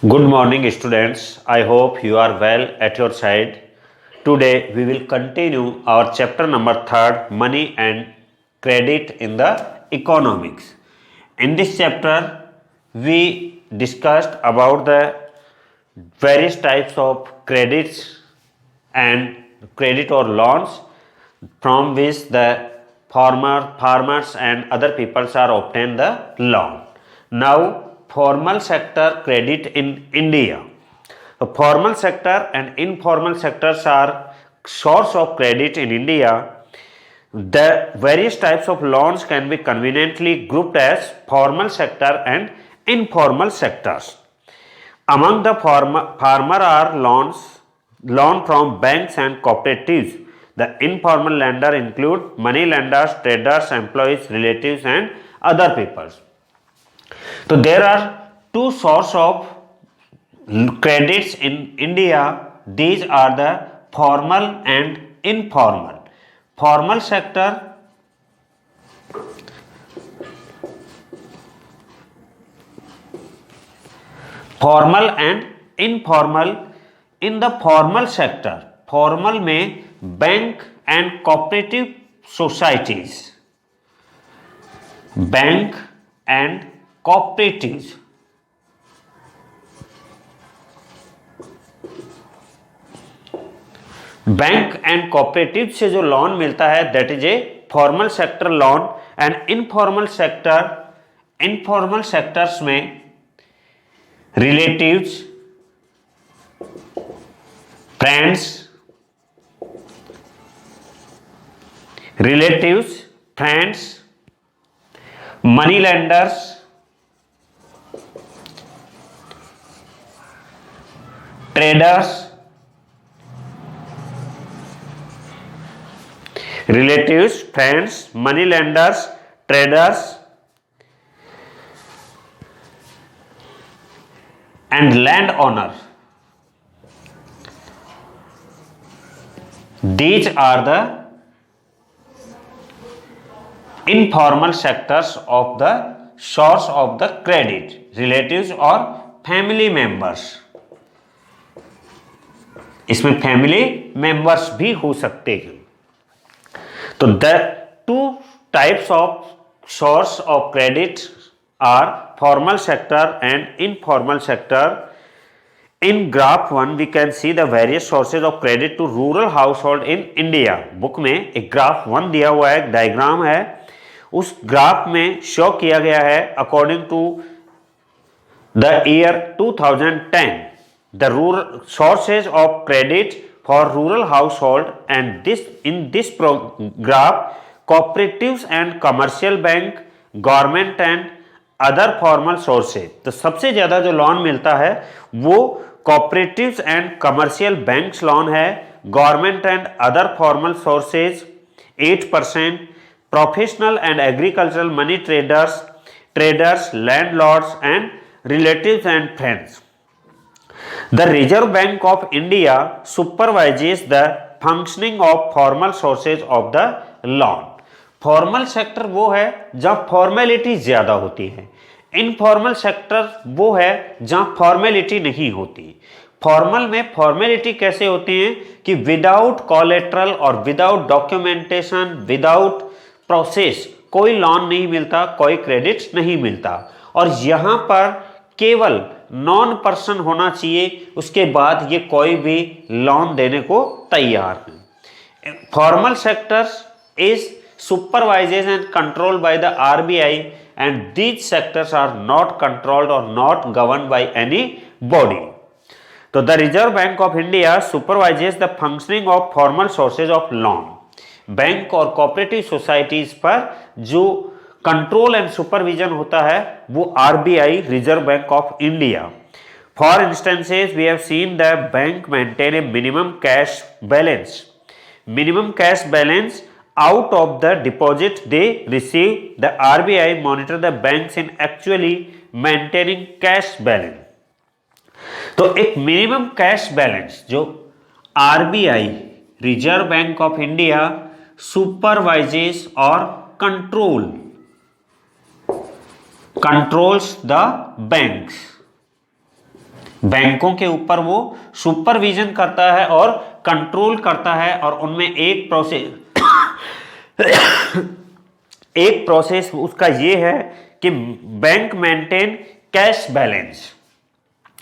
Good morning, students. I hope you are well at your side. Today, we will continue our chapter number 3, Money and Credit in the Economics. In this chapter, we discussed about the various types of credits and credit or loans from which the farmers and other peoples are obtain the loan. Now, formal sector credit in India. The formal sector and informal sectors are source of credit in India. The various types of loans can be conveniently grouped as formal sector and informal sectors. Among the farmer are loan from banks and cooperatives. The informal lender include money lenders, traders, employees, relatives, and other people. So there are two sources of credits in India. These are the formal and informal. Formal sector formal and informal. In the formal sector, formal में bank and cooperative societies, bank and cooperatives, bank and cooperative से जो loan मिलता है that is a formal sector loan. And informal sectors में relatives, friends, money lenders, traders, relatives, friends, money lenders, traders, and landowner. These are the informal sectors of the source of the credit, relatives or family members. इसमें family members भी हो सकते हैं. तो the two types of source of credit are formal sector and informal sector. In graph 1 we can see the various sources of credit to rural household in India. Book में एक graph 1 दिया हुआ है, एक डायग्राम है. उस graph में show किया गया है according to the year 2010 the rural sources of credit for rural household. And this in this graph cooperatives and commercial bank, government and other formal sources. तो सबसे ज़्यादा जो लोन मिलता है वो cooperatives and commercial banks loan है. Government and other formal sources 8%. Professional and agricultural money traders, landlords and relatives and friends. The Reserve Bank of India supervises the functioning of formal sources of the loan. Formal sector वो है जहां formality ज्यादा होती है. Informal sector वो है जहां formality नहीं होती. फॉर्मल में फॉर्मेलिटी कैसे होती है कि विदाउट कोलेट्रल और विदाउट डॉक्यूमेंटेशन, विदाउट प्रोसेस कोई लोन नहीं मिलता, कोई क्रेडिट नहीं मिलता. और यहां पर केवल नॉन पर्सन होना चाहिए, उसके बाद ये कोई भी लोन देने को तैयार है. Formal sector is supervised and controlled by the RBI, and these sectors are not controlled or not governed by any body. So the Reserve Bank of India supervises the functioning of formal sources of loan. Bank और cooperative societies पर जो control and supervision होता है वो RBI, Reserve Bank of India. For instances we have seen the bank maintain a minimum cash balance. Minimum cash balance out of the deposit they receive. The RBI monitor the banks in actually maintaining cash balance. तो एक minimum cash balance जो RBI, Reserve Bank of India, supervises और controls the banks बैंकों के ऊपर वो supervision करता है और कंट्रोल करता है, और उनमें एक प्रोसेस उसका ये है कि bank maintain cash balance.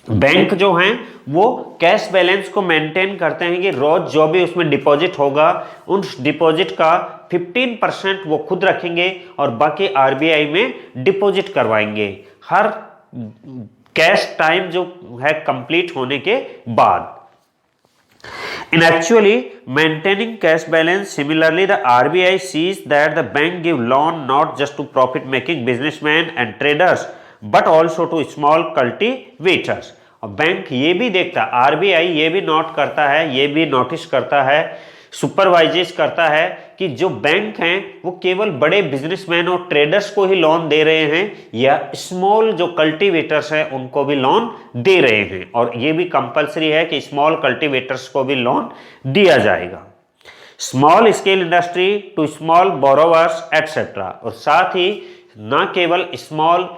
Bank जो हैं वो कैश बैलेंस को मेंटेन करते हैं कि रोज जो भी उसमें डिपॉजिट होगा उस डिपॉजिट का 15% वो खुद रखेंगे और बाकी आरबीआई में डिपॉजिट करवाएंगे हर कैश टाइम जो है कंप्लीट होने के बाद। In actually maintaining cash balance, similarly the RBI sees that the bank give loan not just to profit-making businessmen and traders, but also to small cultivators. और bank ये भी देखता, आरबीआई ये भी नोट करता है, ये भी नोटिस करता है, सुपरवाइजेस करता है कि जो बैंक हैं वो केवल बड़े बिजनेसमैन और ट्रेडर्स को ही लोन दे रहे हैं या स्मॉल जो कल्टीवेटर्स हैं उनको भी लोन दे रहे हैं, और ये भी कंपलसरी है कि स्मॉल कल्टीवेटर्स को भी लोन दिया जाएगा। Small scale industry to small borrowers etcetera, और साथ ही ना केवल स्मॉल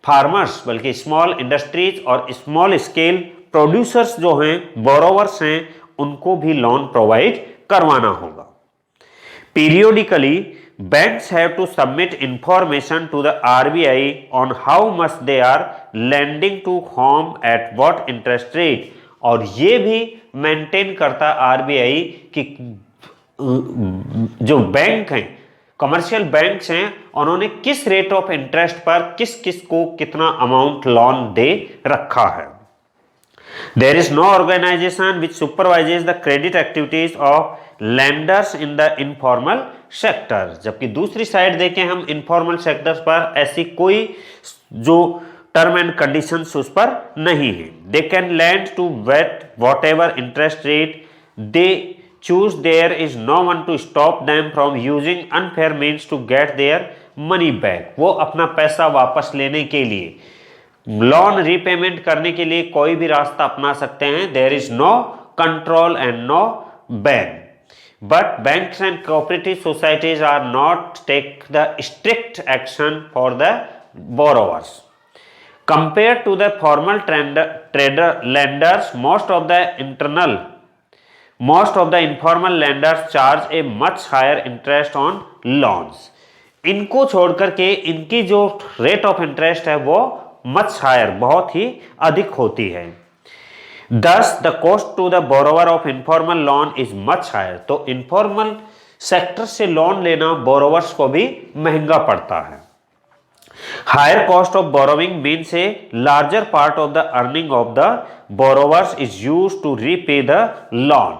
फार्मर्स बल्कि स्मॉल इंडस्ट्रीज और स्मॉल स्केल प्रोड्यूसर्स जो हैं, बोरोवर्स हैं, उनको भी लोन प्रोवाइड करवाना होगा। Periodically, banks have to submit information to the RBI on how much they are lending to whom at what interest rate, और ये भी मेंटेन करता आरबीआई कि जो बैंक हैं, कमर्शियल बैंक्स हैं, उन्होंने किस रेट ऑफ इंटरेस्ट पर किस किस को कितना अमाउंट लोन दे रखा है। There is no organization which supervises the credit activities of lenders in the informal sector, जबकि दूसरी साइड देखें हम इनफॉर्मल सेक्टर्स पर ऐसी कोई जो टर्म एंड कंडीशंस उस पर नहीं है। They can lend to whatever interest rate they choose. There is no one to stop them from using unfair means to get their money back. वो अपना पैसा वापस लेने के लिए, लोन रीपेमेंट करने के लिए कोई भी रास्ता अपना सकते हैं। There is no control and no ban, but banks and cooperative societies are not take the strict action for the borrowers compare to the formal trader lenders. Most of the informal lenders charge a much higher interest on loans. इनको छोड़कर के इनकी जो rate of interest है वो much higher, बहुत ही अधिक होती है। Thus the cost to the borrower of informal loan is much higher. तो इनफॉर्मल सेक्टर से लोन लेना बोरोवर्स को भी महंगा पड़ता है। Higher cost of borrowing means a larger part of the earning of the borrowers is used to repay the loan.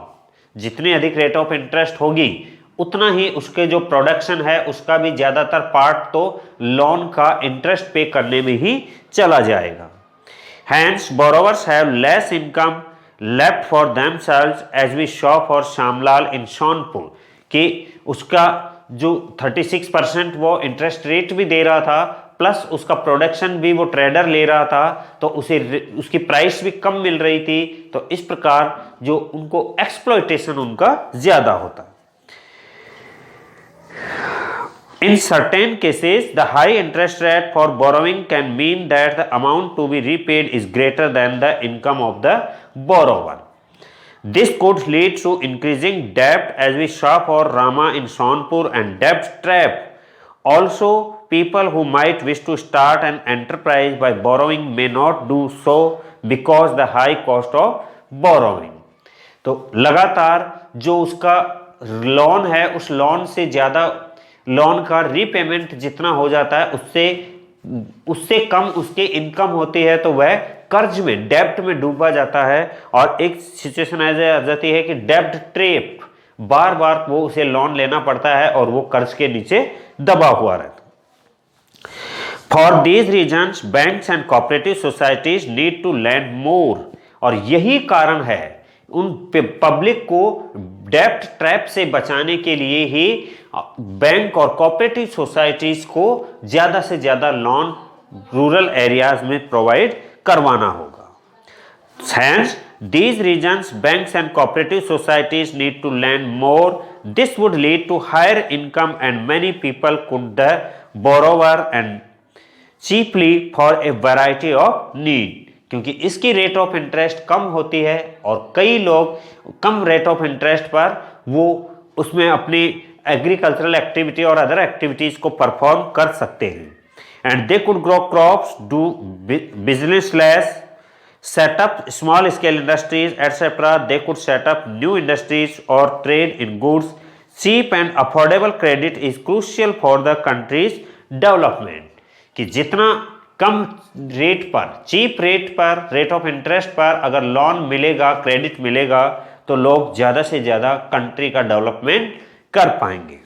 जितनी अधिक रेट ऑफ इंटरेस्ट होगी उतना ही उसके जो प्रोडक्शन है उसका भी ज्यादातर पार्ट तो लोन का इंटरेस्ट पे करने में ही चला जाएगा। Hence, borrowers have less income left for themselves, as we saw for Shyamlal in Sonpur, कि उसका जो 36% वो इंटरेस्ट रेट भी दे रहा था प्लस उसका प्रोडक्शन भी वो ट्रेडर ले रहा था, तो उसे उसकी प्राइस भी कम मिल रही थी। तो इस प्रकार जो उनको एक्सप्लॉयटेशन उनका ज्यादा होता। In certain cases, the high interest rate for borrowing can mean that the amount to be repaid is greater than the income of the borrower. This could lead to increasing debt, as we saw for Rama in Sonpur, and debt trap. Also, people who might wish to start an enterprise by borrowing may not do so because the high cost of borrowing. तो लगातार जो उसका loan है उस loan से ज़्यादा loan का repayment जितना हो जाता है उससे कम उसकी इनकम होती है, तो वह कर्ज में डेब्ट में डूबा जाता है। और एक सिचुएशन ऐसे आ जाती है कि डेब्ट ट्रैप, बार बार वो उसे लोन लेना पड़ता है और वो कर्ज के नीचे दबा हुआ रहता है। For these reasons banks and cooperative societies need to lend more, और यही कारण है उन पब्लिक को डेब्ट ट्रैप से बचाने के लिए ही बैंक और कोऑपरेटिव सोसाइटीज को ज्यादा से ज्यादा लोन रूरल एरियाज में प्रोवाइड करवाना होगा। Hence, these regions, banks and cooperative societies need to lend more. This would lead to higher income and many people could the borrower and cheaply for a variety of need. क्योंकि इसकी rate of interest कम होती है और कई लोग कम rate of interest पर वो उसमें अपनी एग्रीकल्चरल एक्टिविटी और अदर एक्टिविटीज को परफॉर्म कर सकते हैं। And they could grow crops, do business less, set up small scale industries etc. They could set up new industries or trade in goods. Cheap and affordable credit is crucial for the country's development. कि जितना कम rate पर, cheap rate पर, rate of interest पर अगर loan मिलेगा, credit मिलेगा तो लोग ज़्यादा से ज़्यादा कंट्री का डेवलपमेंट कर पाएंगे।